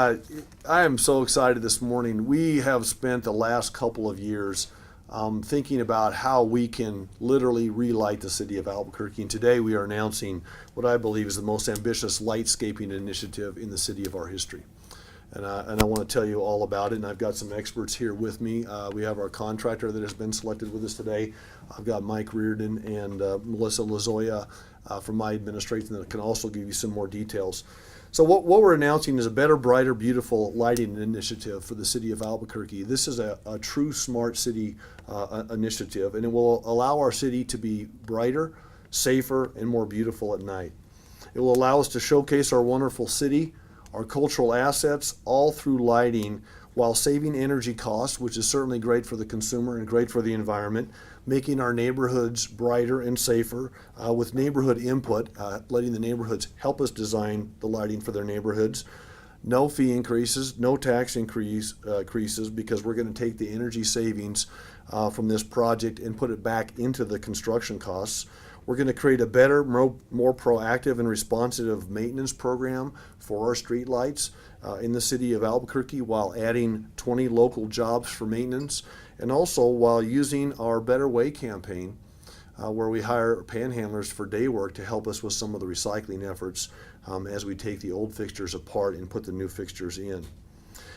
I am so excited this morning. We have spent the last couple of years thinking about how we can literally relight the city of Albuquerque. And today we are announcing what I believe is the most ambitious lightscaping initiative in the city of our history. And I want to tell you all about it. And I've got some experts here with me. We have our contractor that has been selected with us today. I've got Mike Reardon and Melissa Lazoya from my administration that can also give you some more details. So what we're announcing is a better, brighter, beautiful lighting initiative for the city of Albuquerque. This is a true smart city initiative, and it will allow our city to be brighter, safer, and more beautiful at night. It will allow us to showcase our wonderful city, our cultural assets, all through lighting, while saving energy costs, which is certainly great for the consumer and great for the environment, making our neighborhoods brighter and safer with neighborhood input, letting the neighborhoods help us design the lighting for their neighborhoods. No fee increases, no tax increases, because we're going to take the energy savings from this project and put it back into the construction costs. We're going to create a better, more proactive and responsive maintenance program for our street lights in the city of Albuquerque, while adding 20 local jobs for maintenance, and also while using our Better Way campaign, where we hire panhandlers for day work to help us with some of the recycling efforts as we take the old fixtures apart and put the new fixtures in.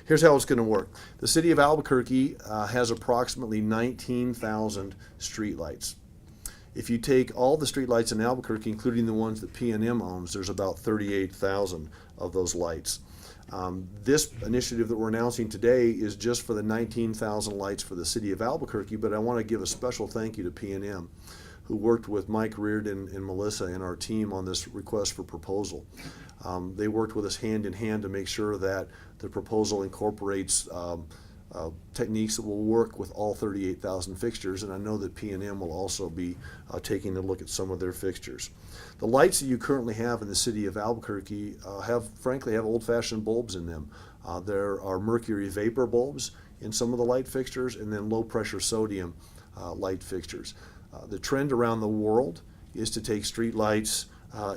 Here's how it's going to work. The city of Albuquerque has approximately 19,000 streetlights. If you take all the streetlights in Albuquerque, including the ones that P&M owns, there's about 38,000 of those lights. This initiative that we're announcing today is just for the 19,000 lights for the city of Albuquerque, but I want to give a special thank you to P&M, who worked with Mike Reardon and Melissa and our team on this request for proposal. They worked with us hand in hand to make sure that the proposal incorporates techniques that will work with all 38,000 fixtures, and I know that P&M will also be taking a look at some of their fixtures. The lights that you currently have in the city of Albuquerque frankly have old-fashioned bulbs in them. There are mercury vapor bulbs in some of the light fixtures, and then low-pressure sodium light fixtures. The trend around the world is to take street lights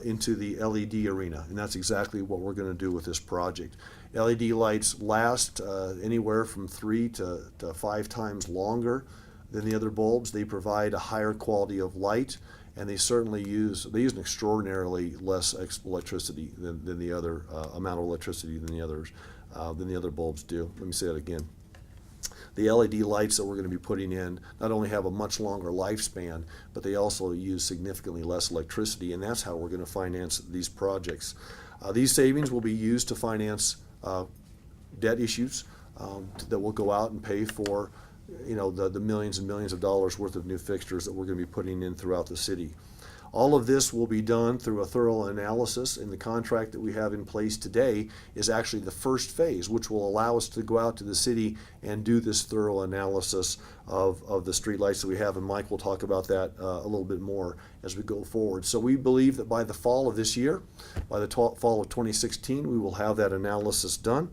into the LED arena, and that's exactly what we're going to do with this project. LED lights last anywhere from 3 to 5 times longer than the other bulbs. They provide a higher quality of light, and they certainly use an extraordinarily less electricity than the other amount of electricity than the other bulbs do. Let me say that again. The LED lights that we're going to be putting in not only have a much longer lifespan, but they also use significantly less electricity, and that's how we're going to finance these projects. These savings will be used to finance debt issues that will go out and pay for, the millions and millions of dollars worth of new fixtures that we're going to be putting in throughout the city. All of this will be done through a thorough analysis, and the contract that we have in place today is actually the first phase, which will allow us to go out to the city and do this thorough analysis of the streetlights that we have, and Mike will talk about that a little bit more as we go forward. So we believe that by the fall of this year, by the fall of 2016, we will have that analysis done.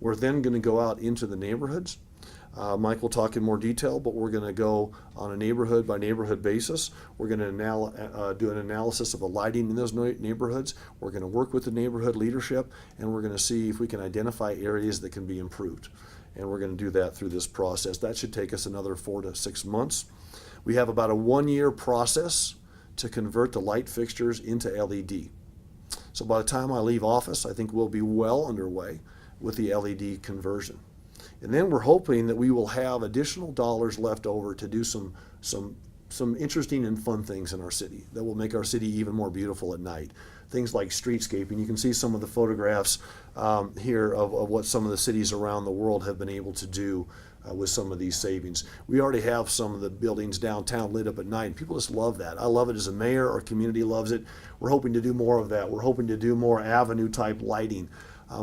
We're then going to go out into the neighborhoods. Mike will talk in more detail, but we're going to go on a neighborhood by neighborhood basis. We're going to do an analysis of the lighting in those neighborhoods. We're going to work with the neighborhood leadership, and we're going to see if we can identify areas that can be improved. And we're going to do that through this process. That should take us another 4 to 6 months. We have about a 1-year process to convert the light fixtures into LED. So by the time I leave office, I think we'll be well underway with the LED conversion. And then we're hoping that we will have additional dollars left over to do some interesting and fun things in our city that will make our city even more beautiful at night. Things like streetscaping. You can see some of the photographs here of what some of the cities around the world have been able to do with some of these savings. We already have some of the buildings downtown lit up at night. People just love that. I love it as a mayor. Our community loves it. We're hoping to do more of that. We're hoping to do more avenue-type lighting.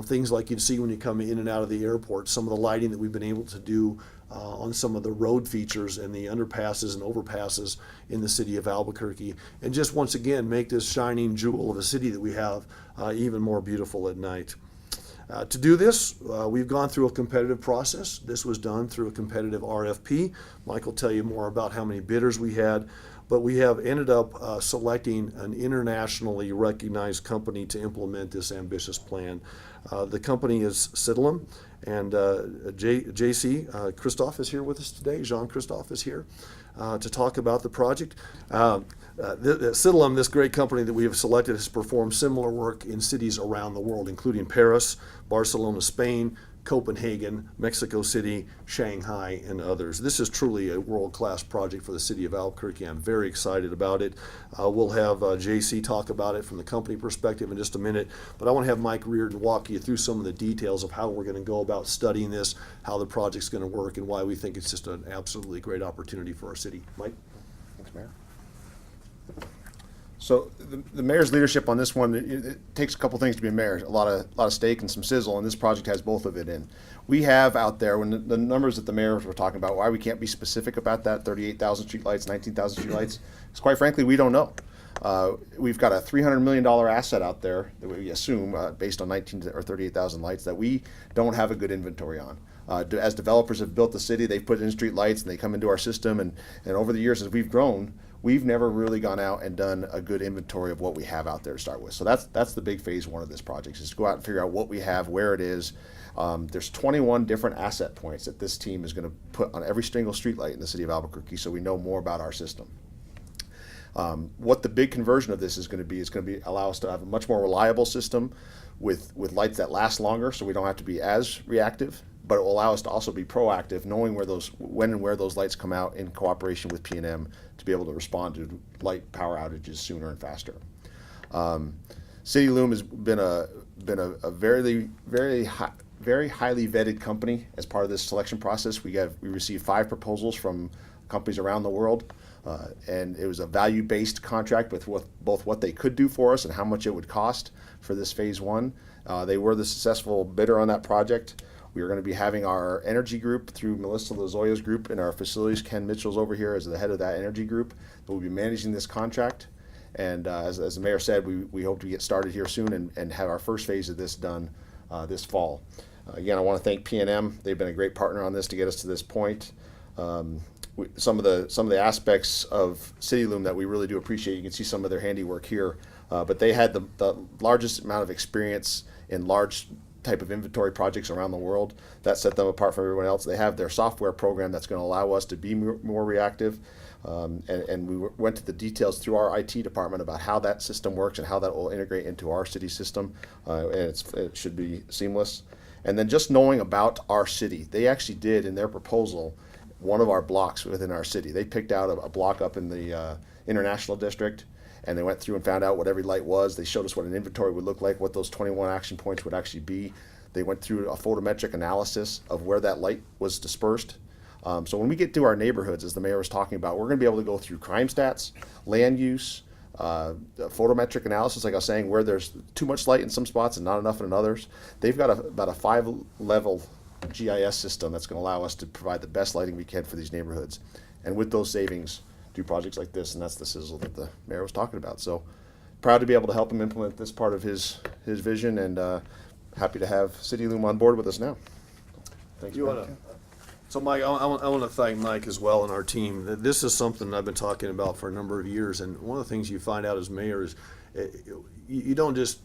Things like you'd see when you come in and out of the airport, some of the lighting that we've been able to do on some of the road features and the underpasses and overpasses in the city of Albuquerque, and just once again make this shining jewel of a city that we have even more beautiful at night. To do this, we've gone through a competitive process. This was done through a competitive RFP. Mike will tell you more about how many bidders we had, but we have ended up selecting an internationally recognized company to implement this ambitious plan. The company is Citelum, and J.C. Christophe is here with us today. Jean Christophe is here to talk about the project. Citelum, this great company that we have selected, has performed similar work in cities around the world, including Paris, Barcelona, Spain, Copenhagen, Mexico City, Shanghai, and others. This is truly a world-class project for the City of Albuquerque. I'm very excited about it. We'll have JC talk about it from the company perspective in just a minute, but I want to have Mike Reardon walk you through some of the details of how we're going to go about studying this, how the project's going to work, and why we think it's just an absolutely great opportunity for our city. Mike? Thanks, Mayor. So the mayor's leadership on this one, it takes a couple things to be a mayor. A lot of steak and some sizzle, and this project has both of it in. We have out there, when the numbers that the mayors were talking about, why we can't be specific about that, 38,000 streetlights, 19,000 streetlights, because quite frankly, we don't know. We've got a $300 million asset out there that we assume, based on 19 or 38,000 lights, that we don't have a good inventory on. As developers have built the city, they've put in street lights and they come into our system, and over the years as we've grown, we've never really gone out and done a good inventory of what we have out there to start with. So that's the big phase one of this project, is to go out and figure out what we have, where it is. There's 21 different asset points that this team is going to put on every single street light in the city of Albuquerque, so we know more about our system. What the big conversion of this is going to be allow us to have a much more reliable system with lights that last longer, so we don't have to be as reactive, but it will allow us to also be proactive, knowing when and where those lights come out in cooperation with P&M to be able to respond to light power outages sooner and faster. Citelum has been a very highly vetted company as part of this selection process. We received 5 proposals from companies around the world, and it was a value-based contract with both what they could do for us and how much it would cost for this phase one. They were the successful bidder on that project. We are going to be having our energy group through Melissa Lozoya's group in our facilities. Ken Mitchell's over here as the head of that energy group that will be managing this contract. And as the mayor said, we hope to get started here soon and have our first phase of this done this fall. Again, I want to thank P&M. They've been a great partner on this to get us to this point. Some of the aspects of Citelum that we really do appreciate, you can see some of their handiwork here, but they had the largest amount of experience in large type of inventory projects around the world. That set them apart from everyone else. They have their software program that's going to allow us to be more reactive, and we went to the details through our IT department about how that system works and how that will integrate into our city system, and it should be seamless. And then just knowing about our city, they actually did in their proposal one of our blocks within our city. They picked out a block up in the International District, and they went through and found out what every light was. They showed us what an inventory would look like, what those 21 action points would actually be. They went through a photometric analysis of where that light was dispersed. So when we get to our neighborhoods, as the mayor was talking about, we're going to be able to go through crime stats, land use, photometric analysis, like I was saying, where there's too much light in some spots and not enough in others. They've got about a 5-level GIS system that's going to allow us to provide the best lighting we can for these neighborhoods. And with those savings, do projects like this, and that's the sizzle that the mayor was talking about. So proud to be able to help him implement this part of his vision, and happy to have Citelum on board with us now. Thanks, Mike. So Mike, I want to thank Mike as well and our team. This is something I've been talking about for a number of years, and one of the things you find out as mayor is you don't just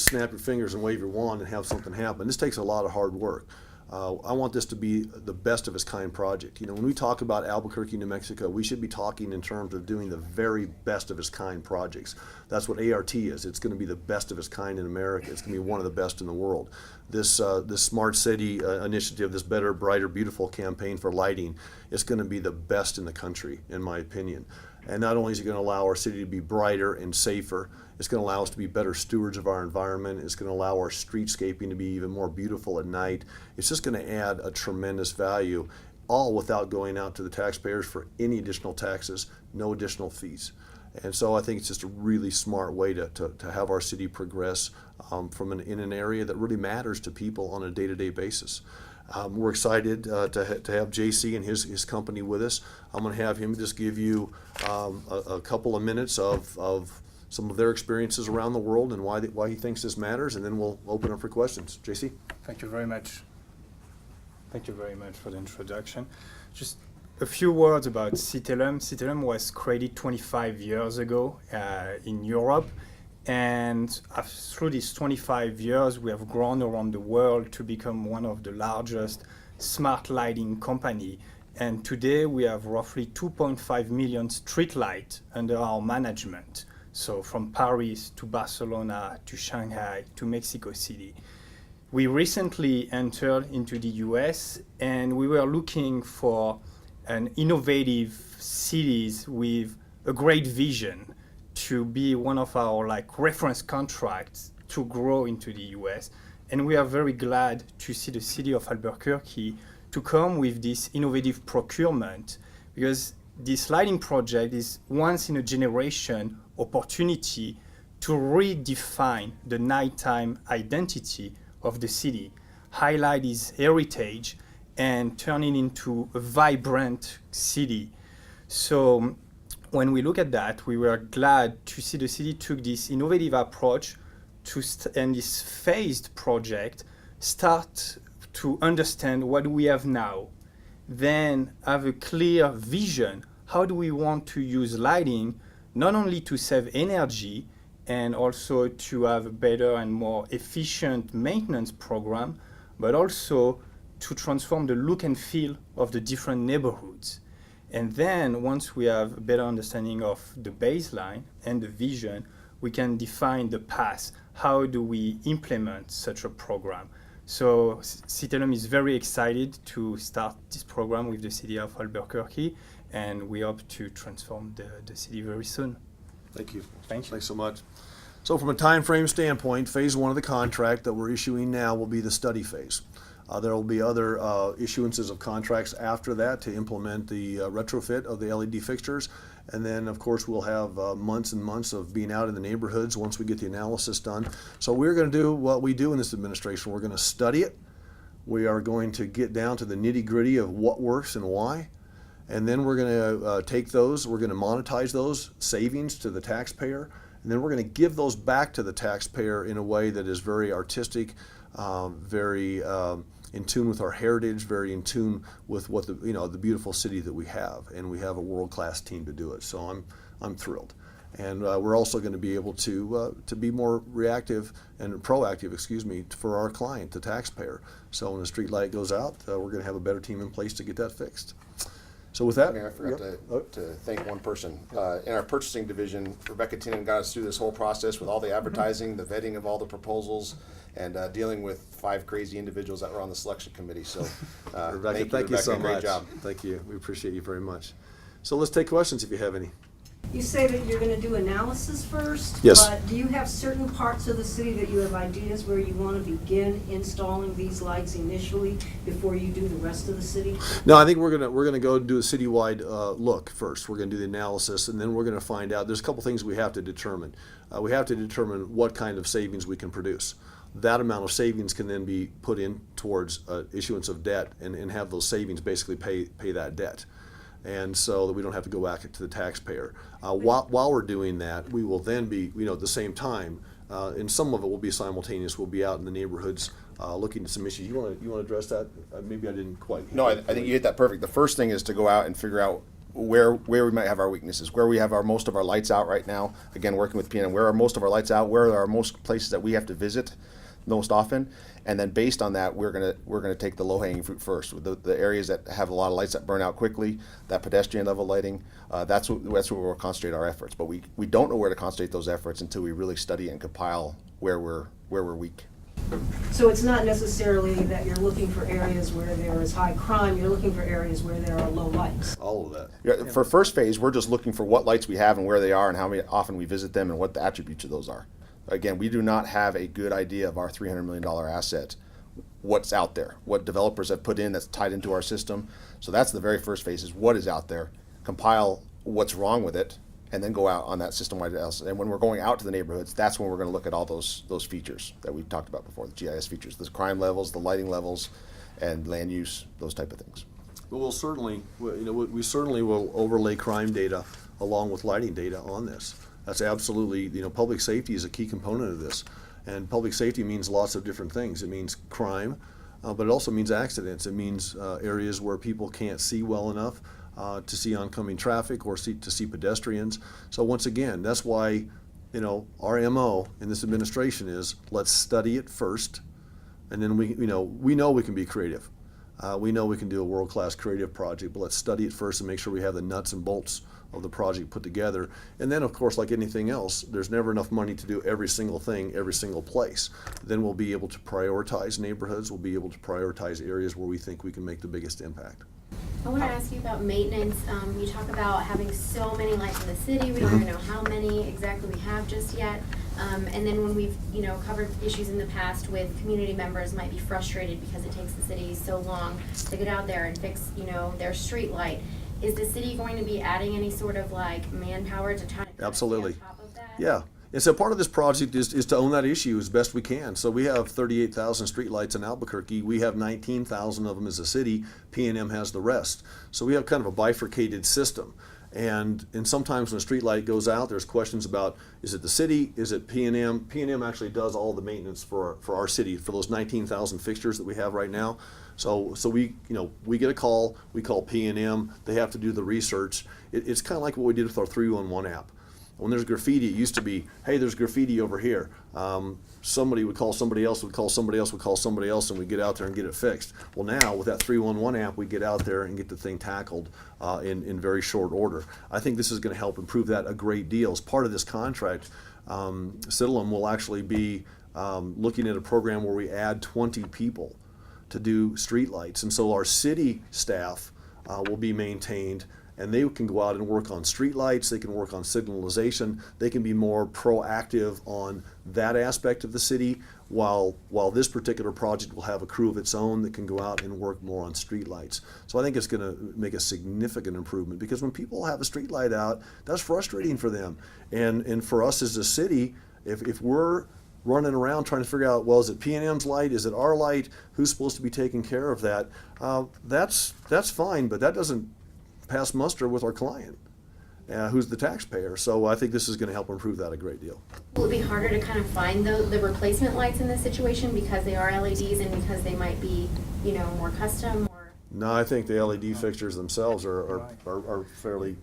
snap your fingers and wave your wand and have something happen. This takes a lot of hard work. I want this to be the best of its kind project. You know, when we talk about Albuquerque, New Mexico, we should be talking in terms of doing the very best of its kind projects. That's what ART is. It's going to be the best of its kind in America. It's going to be one of the best in the world. This smart city initiative, this Better, Brighter, Beautiful campaign for lighting, is going to be the best in the country, in my opinion. And not only is it going to allow our city to be brighter and safer, it's going to allow us to be better stewards of our environment. It's going to allow our streetscaping to be even more beautiful at night. It's just going to add a tremendous value, all without going out to the taxpayers for any additional taxes, no additional fees. And so I think it's just a really smart way to have our city progress in an area that really matters to people on a day-to-day basis. We're excited to have JC and his company with us. I'm going to have him just give you a couple of minutes of some of their experiences around the world and why he thinks this matters, and then we'll open up for questions. JC? Thank you very much. Thank you very much for the introduction. Just a few words about Citelum. Citelum was created 25 years ago in Europe, and through these 25 years, we have grown around the world to become one of the largest smart lighting company. And today we have roughly 2.5 million street lights under our management. So from Paris to Barcelona to Shanghai to Mexico City. We recently entered into the US, and we were looking for an innovative cities with a great vision to be one of our reference contracts to grow into the US. And we are very glad to see the City of Albuquerque to come with this innovative procurement, because this lighting project is once in a generation opportunity to redefine the nighttime identity of the city, highlight its heritage, and turn it into a vibrant city. So when we look at that, we were glad to see the city took this innovative approach and this phased project start to understand what we have now, then have a clear vision. How do we want to use lighting not only to save energy and also to have a better and more efficient maintenance program, but also to transform the look and feel of the different neighborhoods. And then once we have a better understanding of the baseline and the vision, we can define the path. How do we implement such a program? So Citelum is very excited to start this program with the City of Albuquerque, and we hope to transform the city very soon. Thank you. Thank you. Thanks so much. So from a time frame standpoint, phase one of the contract that we're issuing now will be the study phase. There will be other issuances of contracts after that to implement the retrofit of the LED fixtures. And then, of course, we'll have months and months of being out in the neighborhoods once we get the analysis done. So we're going to do what we do in this administration. We're going to study it. We are going to get down to the nitty-gritty of what works and why. And then we're going to take those, we're going to monetize those savings to the taxpayer. And then we're going to give those back to the taxpayer in a way that is very artistic, very in tune with our heritage, very in tune with what the beautiful city that we have, and we have a world-class team to do it. So I'm thrilled, and we're also going to be able to be more reactive and proactive, for our client, the taxpayer. So when the street light goes out, we're going to have a better team in place to get that fixed. So with that, Mayor, I forgot to thank one person. In our purchasing division, Rebecca Tinnen got us through this whole process with all the advertising, the vetting of all the proposals, and dealing with 5 crazy individuals that were on the selection committee. So Rebecca, thank you so much. Great job. Thank you. We appreciate you very much. So let's take questions if you have any. You say that you're going to do analysis first? Yes. But do you have certain parts of the city that you have ideas where you want to begin installing these lights initially before you do the rest of the city? No, I think we're gonna go do a citywide look first. We're gonna do the analysis, and then we're gonna find out. There's a couple things we have to determine. We have to determine what kind of savings we can produce. That amount of savings can then be put in towards issuance of debt, and have those savings basically pay that debt. And so that we don't have to go back to the taxpayer. While we're doing that, we will then be, at the same time, and some of it will be simultaneous. We'll be out in the neighborhoods looking at some issues. You want to address that? Maybe I didn't quite. No, I think you hit that perfect. The first thing is to go out and figure out where we might have our weaknesses, where we have most of our lights out right now. Again, working with PNM, where are most of our lights out? Where are most places that we have to visit most often? And then based on that, we're gonna take the low-hanging fruit first. With the areas that have a lot of lights that burn out quickly, that pedestrian level lighting, that's where we'll concentrate our efforts. But we don't know where to concentrate those efforts until we really study and compile where we're weak. So it's not necessarily that you're looking for areas where there is high crime, you're looking for areas where there are low lights. All of that. Yeah, for first phase, we're just looking for what lights we have and where they are and how often we visit them and what the attributes of those are. Again, we do not have a good idea of our $300 million asset, what's out there, what developers have put in that's tied into our system. So that's the very first phase, is what is out there, compile what's wrong with it, and then go out on that system-wide analysis. And when we're going out to the neighborhoods, that's when we're going to look at all those features that we've talked about before, the GIS features, the crime levels, the lighting levels, and land use, those type of things. But we certainly will overlay crime data along with lighting data on this. That's absolutely, public safety is a key component of this. And public safety means lots of different things. It means crime, but it also means accidents. It means areas where people can't see well enough to see oncoming traffic or to see pedestrians. So once again, that's why, our MO in this administration is let's study it first, and then we know we can be creative. We know we can do a world-class creative project, but let's study it first and make sure we have the nuts and bolts of the project put together. And then, of course, like anything else, there's never enough money to do every single thing, every single place. Then we'll be able to prioritize neighborhoods. We'll be able to prioritize areas where we think we can make the biggest impact. I want to ask you about maintenance. You talk about having so many lights in the city. We don't even know how many exactly we have just yet. And then when we've, covered issues in the past with community members might be frustrated because it takes the city so long to get out there and fix, their street light. Is the city going to be adding any sort of manpower to try to Absolutely. stay on top of that? Yeah. And so part of this project is to own that issue as best we can. So we have 38,000 streetlights in Albuquerque. We have 19,000 of them as a city. P&M has the rest. So we have kind of a bifurcated system. And sometimes when a street light goes out, there's questions about, is it the city, is it P&M? P&M actually does all the maintenance for our city, for those 19,000 fixtures that we have right now. So we get a call, we call P&M, they have to do the research. It's kind of like what we did with our 311 app. When there's graffiti, it used to be, hey, there's graffiti over here. Somebody would call somebody else, would call somebody else, would call somebody else, and we'd get out there and get it fixed. Well, now with that 311 app, we get out there and get the thing tackled in very short order. I think this is going to help improve that a great deal. As part of this contract, Citelum will actually be looking at a program where we add 20 people to do streetlights. And so our city staff will be maintained, and they can go out and work on streetlights, they can work on signalization, they can be more proactive on that aspect of the city, while this particular project will have a crew of its own that can go out and work more on streetlights. So I think it's going to make a significant improvement, because when people have a streetlight out, that's frustrating for them. And for us as a city, if we're running around trying to figure out, well, is it P&M's light, is it our light, who's supposed to be taking care of that, that's fine, but that doesn't pass muster with our client, who's the taxpayer. So I think this is going to help improve that a great deal. Will it be harder to kind of find the replacement lights in this situation because they are LEDs and because they might be, more custom? Or No, I think the LED fixtures themselves are fairly.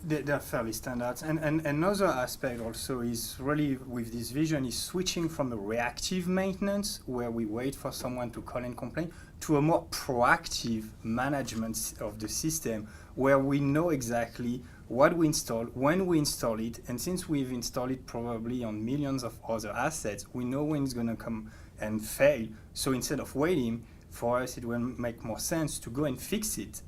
They're fairly standard. And another aspect also is really with this vision is switching from the reactive maintenance, where we wait for someone to call and complain, to a more proactive management of the system, where we know exactly what we install, when we install it, and since we've installed it probably on millions of other assets, we know when it's going to come and fail. So instead of waiting, for us it will make more sense to go and fix it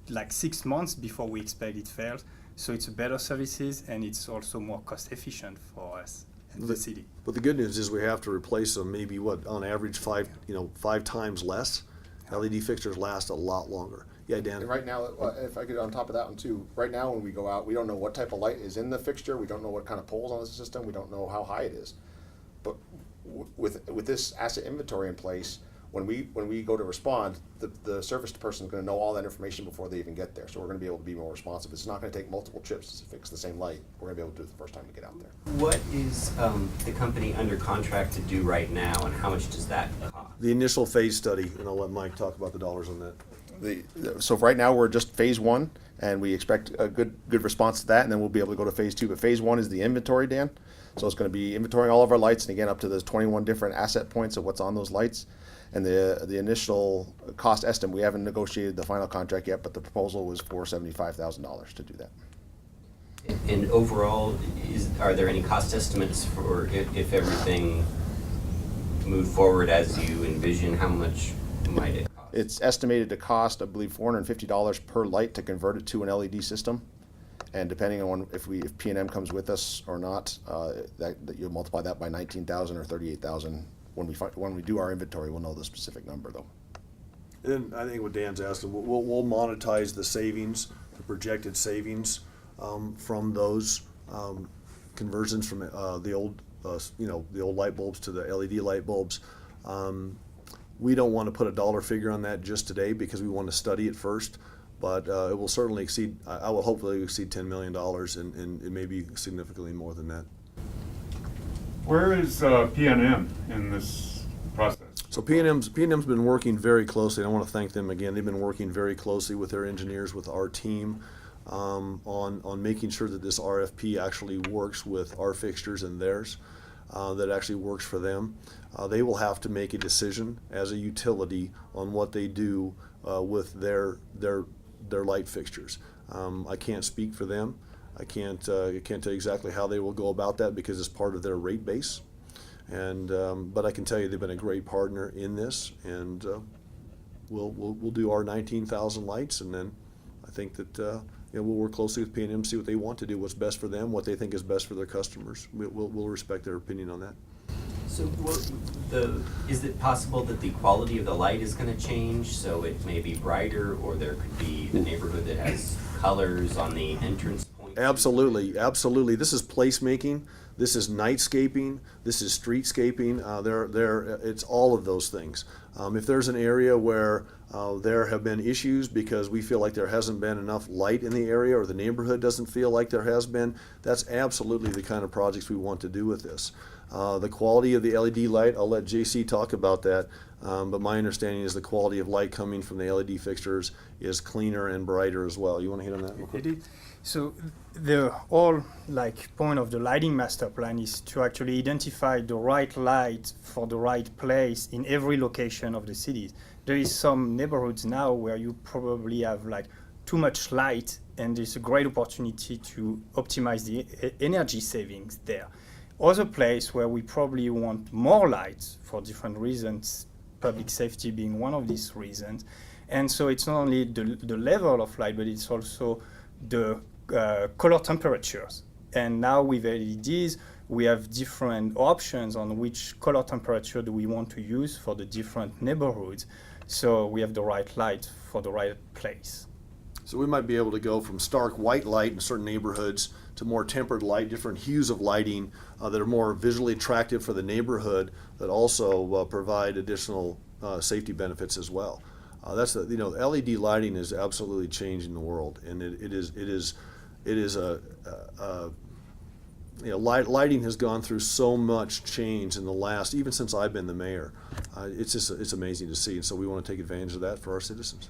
like 6 months before we expect it fails. So it's better services, and it's also more cost efficient for us and the city. But the good news is we have to replace them maybe on average 5 times less. LED fixtures last a lot longer. Yeah, Dan. And right now, if I get on top of that one too, right now when we go out, we don't know what type of light is in the fixture. We don't know what kind of poles on the system. We don't know how high it is. But with this asset inventory in place, when we go to respond, the service person is going to know all that information before they even get there. So we're going to be able to be more responsive. It's not going to take multiple trips to fix the same light. We're going to be able to do it the first time we get out there. What is the company under contract to do right now, and how much does that cost? The initial phase study, and I'll let Mike talk about the dollars on that. So right now we're just phase 1, and we expect a good response to that, and then we'll be able to go to phase 2. But phase 1 is the inventory, Dan. So it's going to be inventorying all of our lights, and again up to those 21 different asset points of what's on those lights. And the initial cost estimate, we haven't negotiated the final contract yet, but the proposal was for $75,000 to do that. And overall, are there any cost estimates for if everything moved forward as you envision? How much might it cost? It's estimated to cost, I believe, $450 per light to convert it to an LED system. And depending on if P&M comes with us or not, that you'll multiply that by 19,000 or 38,000. When we do our inventory, we'll know the specific number, though. And then I think what Dan's asking, we'll monetize the savings, the projected savings from those conversions from the old light bulbs to the LED light bulbs. We don't want to put a dollar figure on that just today because we want to study it first. but it will certainly exceed. I will hopefully exceed $10 million, and it may be significantly more than that. Where is PNM in this process? So P&M's been working very closely, and I want to thank them again. They've been working very closely with their engineers, with our team, on making sure that this RFP actually works with our fixtures and theirs, that actually works for them. They will have to make a decision as a utility on what they do with their light fixtures. I can't speak for them. I can't tell you exactly how they will go about that because it's part of their rate base. And but I can tell you they've been a great partner in this, and we'll do our 19,000 lights, and then I think that we'll work closely with P&M, see what they want to do, what's best for them, what they think is best for their customers. We'll respect their opinion on that. So is it possible that the quality of the light is going to change, so it may be brighter, or there could be a neighborhood that has colors on the entrance point? Absolutely, absolutely. This is placemaking. This is nightscaping. This is streetscaping. It's all of those things. If there's an area where there have been issues because we feel like there hasn't been enough light in the area, or the neighborhood doesn't feel like there has been, that's absolutely the kind of projects we want to do with this. The quality of the LED light, I'll let JC talk about that, but my understanding is the quality of light coming from the LED fixtures is cleaner and brighter as well. You want to hit on that real quick? It is. So the whole point of the lighting master plan is to actually identify the right light for the right place in every location of the cities. There is some neighborhoods now where you probably have too much light, and there's a great opportunity to optimize the energy savings there. Other place where we probably want more light for different reasons, public safety being one of these reasons. And so it's not only the level of light, but it's also the color temperatures. And now with LEDs, we have different options on which color temperature do we want to use for the different neighborhoods. So we have the right light for the right place. So we might be able to go from stark white light in certain neighborhoods to more tempered light, different hues of lighting that are more visually attractive for the neighborhood, that also provide additional safety benefits as well. That's LED lighting is absolutely changing the world, and lighting has gone through so much change in the last, even since I've been the mayor. It's amazing to see, and so we want to take advantage of that for our citizens.